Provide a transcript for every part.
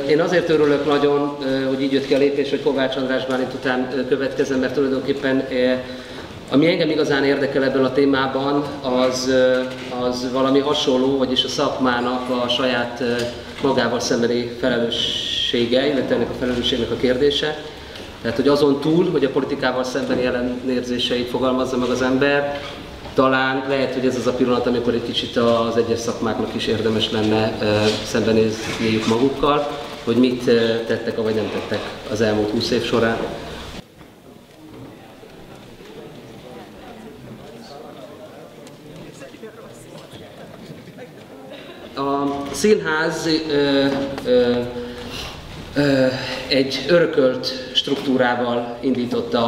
Én azért örülök nagyon, hogy így jött ki a lépés, hogy Kovács András Bálint után következem, mert tulajdonképpen ami engem igazán érdekel ebben a témában, az valami hasonló, vagyis a szakmának a saját magával szembeni felelőssége, illetve ennek a felelősségnek a kérdése. Tehát, hogy azon túl, hogy a politikával szembeni ellenérzéseit fogalmazza meg az ember, talán lehet, hogy ez az a pillanat, amikor egy kicsit az egyes szakmáknak is érdemes lenne szembenézniük magukkal, hogy mit tettek, vagy nem tettek az elmúlt 20 év során. A színház egy örökölt struktúrával indította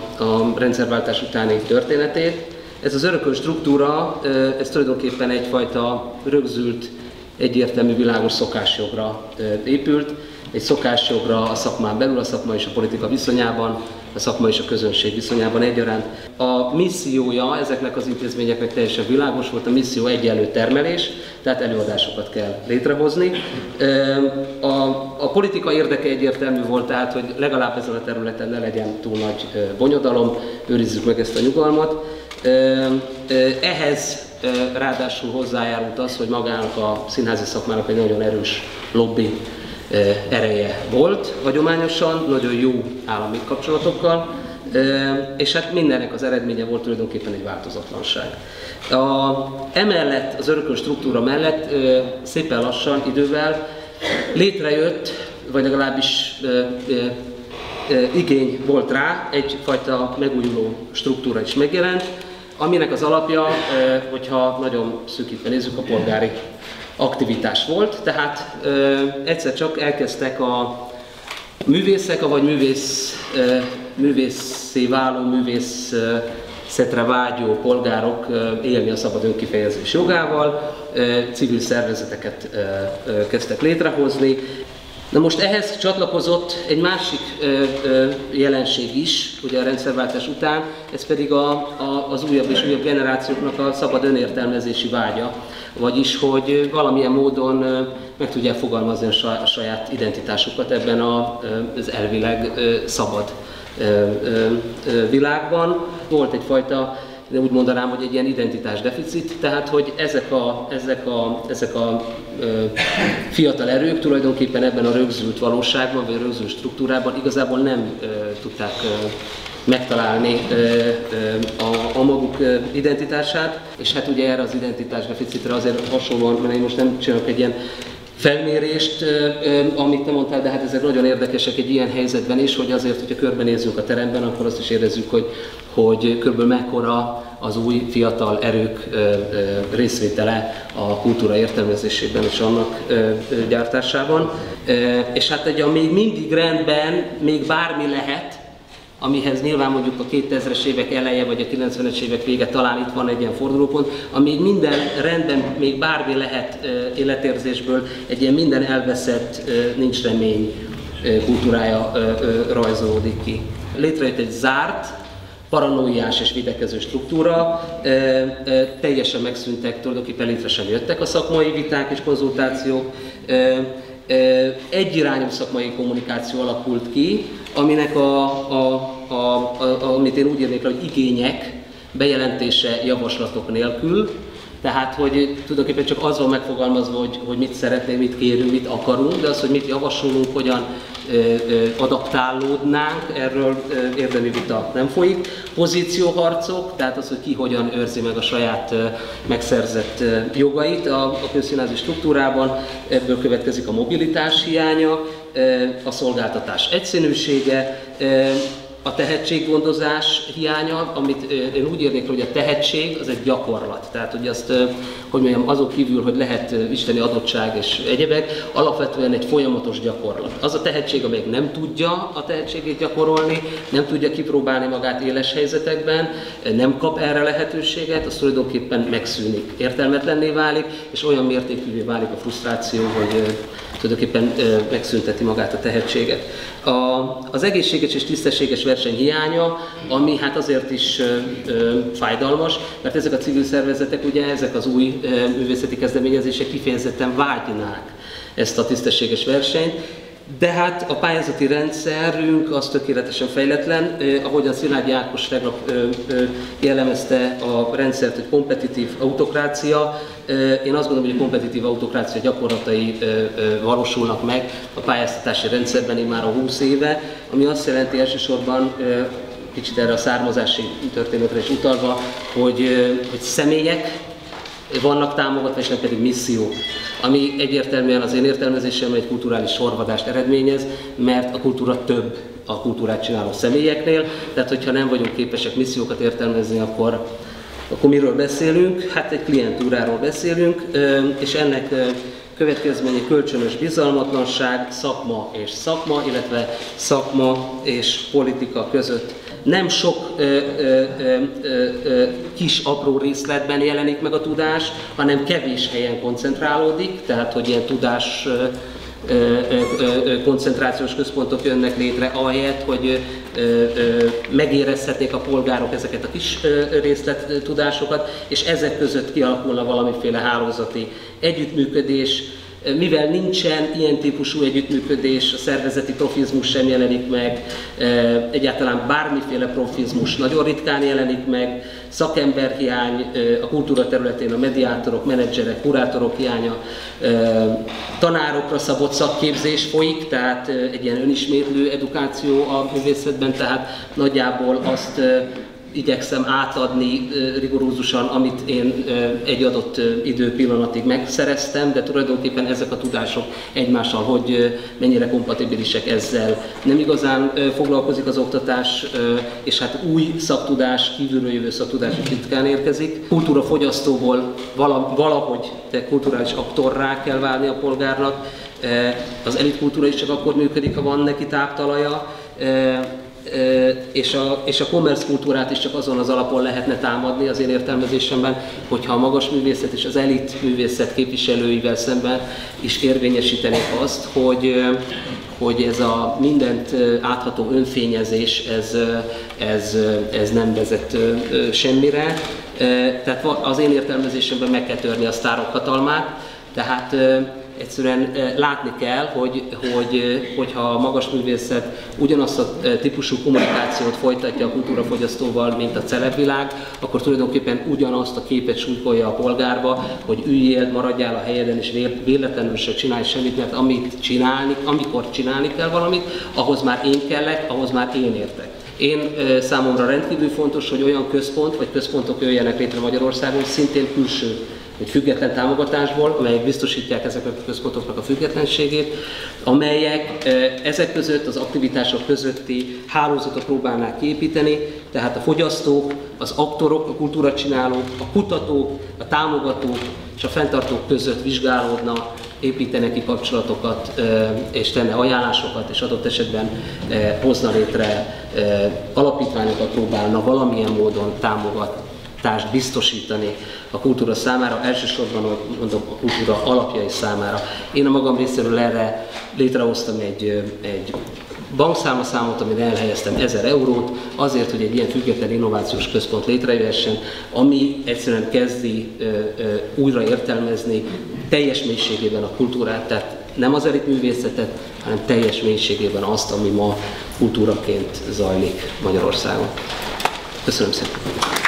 a rendszerváltás utáni történetét. Ez az örökölt struktúra, ez tulajdonképpen egyfajta rögzült, egyértelmű, világos szokásjogra épült. Egy szokásjogra a szakmán belül, a szakma és a politika viszonyában, a szakma és a közönség viszonyában egyaránt. A missziója ezeknek az intézményeknek teljesen világos volt, a misszió egyenlő termelés, tehát előadásokat kell létrehozni. A politika érdeke egyértelmű volt, tehát, hogy legalább ezen a területen ne legyen túl nagy bonyodalom, őrizzük meg ezt a nyugalmat. Ehhez ráadásul hozzájárult az, hogy magának a színházi szakmának egy nagyon erős lobby ereje volt hagyományosan, nagyon jó állami kapcsolatokkal, és hát mindennek az eredménye volt tulajdonképpen egy változatlanság. Emellett, az örökölt struktúra mellett szépen lassan, idővel létrejött, vagy legalábbis igény volt rá, egyfajta megújuló struktúra is megjelent, aminek az alapja, hogyha nagyon szűkítve nézzük, a polgári aktivitás volt, tehát egyszer csak elkezdtek a művészek, vagy művésszé váló, művészetre vágyó polgárok élni a szabad önkifejezés jogával, civil szervezeteket kezdtek létrehozni. Na most ehhez csatlakozott egy másik jelenség is, ugye a rendszerváltás után, ez pedig az újabb és újabb generációknak a szabad önértelmezési vágya, vagyis hogy valamilyen módon meg tudják fogalmazni a saját identitásukat ebben az elvileg szabad világban. Volt egyfajta, de úgy mondanám, hogy egy ilyen identitásdeficit, tehát hogy ezek a fiatal erők tulajdonképpen ebben a rögzült valóságban, vagy a rögzült struktúrában igazából nem tudták megtalálni a maguk identitását, és hát ugye erre az identitásdeficitre azért hasonlóan, mert én most nem csinálok egy ilyen felmérést, amit te mondtál, de hát ezek nagyon érdekesek egy ilyen helyzetben is, hogy azért, hogyha körbenézzünk a teremben, akkor azt is érezzük, hogy körülbelül mekkora az új fiatal erők részvétele a kultúra értelmezésében és annak gyártásában. És hát egy még mindig rendben, még bármi lehet, amihez nyilván mondjuk a 2000-es évek eleje vagy a 90-es évek vége, talán itt van egy ilyen fordulópont, amíg minden rendben, még bármi lehet életérzésből, egy ilyen minden elveszett, nincs remény kultúrája rajzolódik ki. Létrejött egy zárt, paranoiás és védekező struktúra, teljesen megszűntek, tulajdonképpen létre sem jöttek a szakmai viták és konzultációk, egyirányú szakmai kommunikáció alakult ki, aminek amit én úgy írnék le, hogy igények bejelentése javaslatok nélkül, tehát, hogy tulajdonképpen csak az van megfogalmazva, hogy mit szeretnénk, mit kérünk, mit akarunk, de az, hogy mit javasolunk, hogyan adaptálódnánk, erről érdemi vita nem folyik. Pozícióharcok, tehát az, hogy ki hogyan őrzi meg a saját megszerzett jogait a közszínházi struktúrában, ebből következik a mobilitás hiánya, a szolgáltatás egyszínűsége, a tehetséggondozás hiánya, amit én úgy írnék, hogy a tehetség az egy gyakorlat. Tehát, hogy azt, hogy mondjam, azon kívül, hogy lehet isteni adottság és egyebek, alapvetően egy folyamatos gyakorlat. Az a tehetség, amelyik nem tudja a tehetségét gyakorolni, nem tudja kipróbálni magát éles helyzetekben, nem kap erre lehetőséget, az tulajdonképpen megszűnik, értelmetlenné válik, és olyan mértékűvé válik a frusztráció, hogy tulajdonképpen megszünteti magát a tehetséget. Az egészséges és tisztességes verseny hiánya, ami hát azért is fájdalmas, mert ezek a civil szervezetek, ugye ezek az új művészeti kezdeményezések kifejezetten vágynák ezt a tisztességes versenyt. De hát a pályázati rendszerünk az tökéletesen fejletlen, ahogyan Szilágyi Ákos tegnap jellemezte a rendszert, hogy kompetitív autokrácia. Én azt gondolom, hogy a kompetitív autokrácia gyakorlatai valósulnak meg a pályáztatási rendszerben már a 20 éve, ami azt jelenti elsősorban, kicsit erre a származási történetre is utalva, hogy személyek vannak támogatva, és nem pedig missziók. Ami egyértelműen az én értelmezésemben egy kulturális sorvadást eredményez, mert a kultúra több a kultúrát csináló személyeknél, tehát hogyha nem vagyunk képesek missziókat értelmezni, akkor miről beszélünk? Hát egy klientúráról beszélünk, és ennek következménye kölcsönös bizalmatlanság, szakma és szakma, illetve szakma és politika között. Nem sok kis apró részletben jelenik meg a tudás, hanem kevés helyen koncentrálódik, tehát hogy ilyen tudás koncentrációs központok jönnek létre, ahelyett, hogy megérezhetnék a polgárok ezeket a kis részlettudásokat, és ezek között kialakulna valamiféle hálózati együttműködés. Mivel nincsen ilyen típusú együttműködés, a szervezeti profizmus sem jelenik meg, egyáltalán bármiféle profizmus nagyon ritkán jelenik meg, szakemberhiány a kultúra területén, a mediátorok, menedzserek, kurátorok hiánya, tanárokra szabott szakképzés folyik, tehát egy ilyen önismétlő edukáció a művészetben, tehát nagyjából azt igyekszem átadni rigorózusan, amit én egy adott időpillanatig megszereztem, de tulajdonképpen ezek a tudások egymással, hogy mennyire kompatibilisek ezzel. Nem igazán foglalkozik az oktatás, és hát új szaktudás, kívülről jövő szaktudás is ritkán érkezik. Kultúrafogyasztóból valahogy kulturális aktorrá kell válni a polgárnak. Az elitkultúra is csak akkor működik, ha van neki táptalaja. És a commerce kultúrát is csak azon az alapon lehetne támadni az én értelmezésemben, hogyha a magas művészet és az elit művészet képviselőivel szemben is érvényesítenék azt, hogy ez a mindent átható önfényezés, ez nem vezet semmire. Tehát az én értelmezésemben meg kell törni a sztárok hatalmát, tehát egyszerűen látni kell, hogyha a magas művészet ugyanazt a típusú kommunikációt folytatja a kultúrafogyasztóval, mint a celebvilág, akkor tulajdonképpen ugyanazt a képet súlykolja a polgárba, hogy üljél, maradjál a helyeden, és véletlenül se csinálj semmit, mert amikor csinálni kell valamit, ahhoz már én kellek, ahhoz már én értek. Számomra rendkívül fontos, hogy olyan központ vagy központok jöjjenek létre Magyarországon, szintén külső, vagy független támogatásból, amelyek biztosítják ezeknek a központoknak a függetlenségét, amelyek ezek között, az aktivitások közötti hálózatot próbálnák kiépíteni, tehát a fogyasztók, az aktorok, a kultúracsinálók, a kutatók, a támogatók és a fenntartók között vizsgálódna, építene ki kapcsolatokat, és tenne ajánlásokat, és adott esetben hozna létre alapítványokat, próbálna valamilyen módon támogatást biztosítani a kultúra számára, elsősorban mondom, a kultúra alapjai számára. Én a magam részéről erre létrehoztam egy bankszámlaszámot, amire elhelyeztem 1000 eurót, azért, hogy egy ilyen független innovációs központ létrejöhessen, ami egyszerűen kezdi újra értelmezni teljes mélységében a kultúrát, tehát nem az elitművészetet, hanem teljes mélységében azt, ami ma kultúraként zajlik Magyarországon. Köszönöm szépen!